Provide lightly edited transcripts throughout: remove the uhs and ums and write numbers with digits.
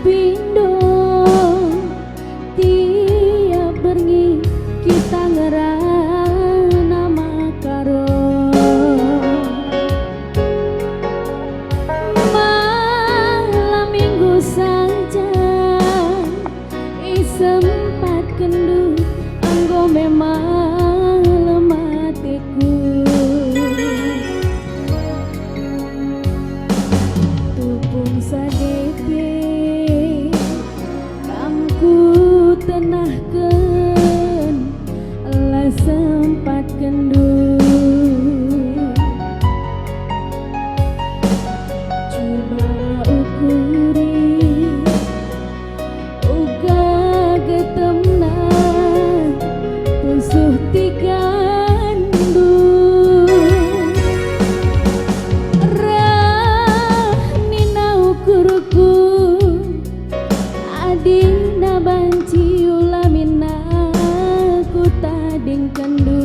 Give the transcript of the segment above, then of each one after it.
pindo tiap bengi kita ngerana makaro malam minggu saja sempat kendu anggo memang lemah teku tupung sadepe kamku tenahkeun lah sempat kendu coba ukuri uga getemna pusuh tigandu ranina ukurku adina banci ulamina ku tading kendu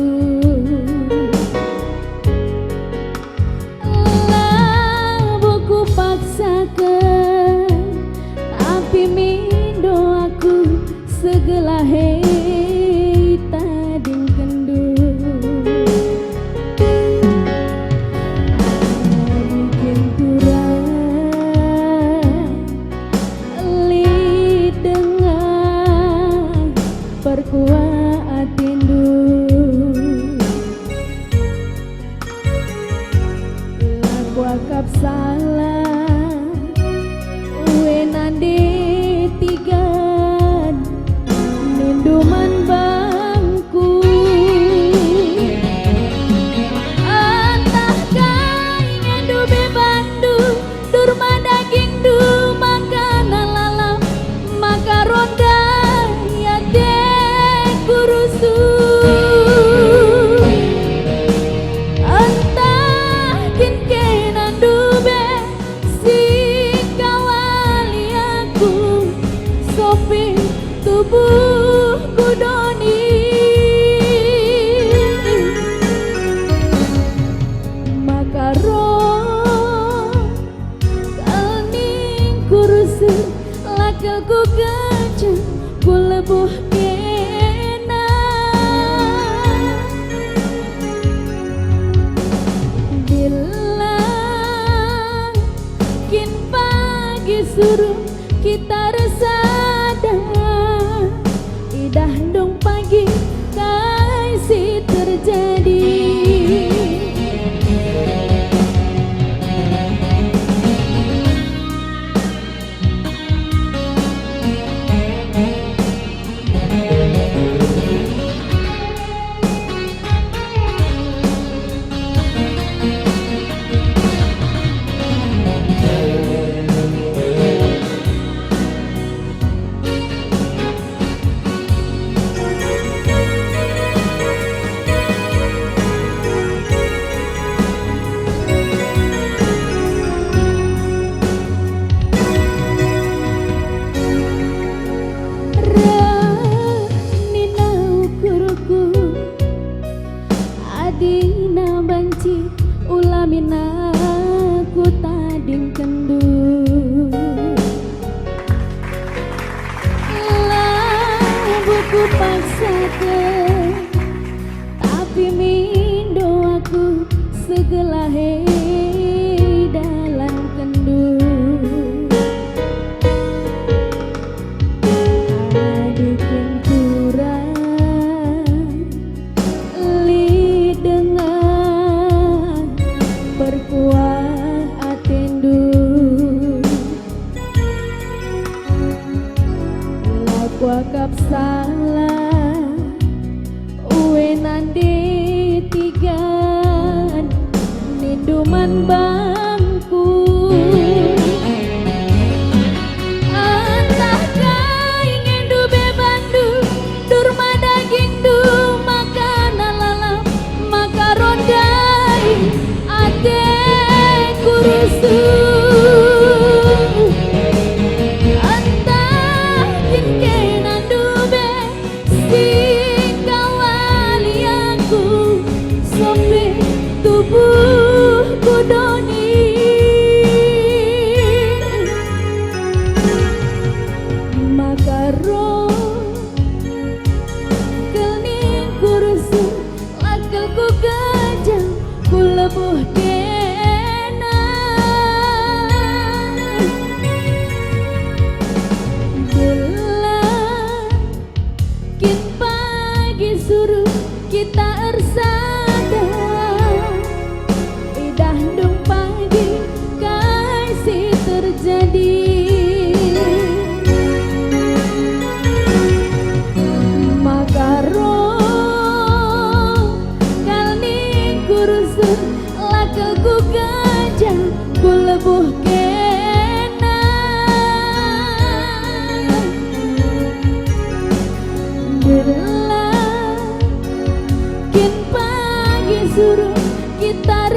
labuku paksakeun tapi mindo aku segelahe tading kendu bikin turang li dengan perkuat atindu laku akap salah uwe nande tigan ninduman bangku antah kaingan du bebandu durma daging du makanan lalam maka ronda ya dek kurusu antah kinkenan du be si kawali aku sopi tubuh kudoni makaro kalning kurusu lakelku kacang ku lebuh kena bila kin pagi suruh kita resadang idah dong pagi kasih terjadi adina banci ulamina ku tading kendu labuku paksakeun tapi mindo aku segelahe dalam kendu adikin kurang li dengan perkuat atindu laku akap salah uwe nandi tigan ninduman bangku antah kaingan du bebandu durma daging du makanan lalam maka rondai ate kurusu antah kinkenan du be ku gajah ku lebuh kena Bila kin pagi suruh kita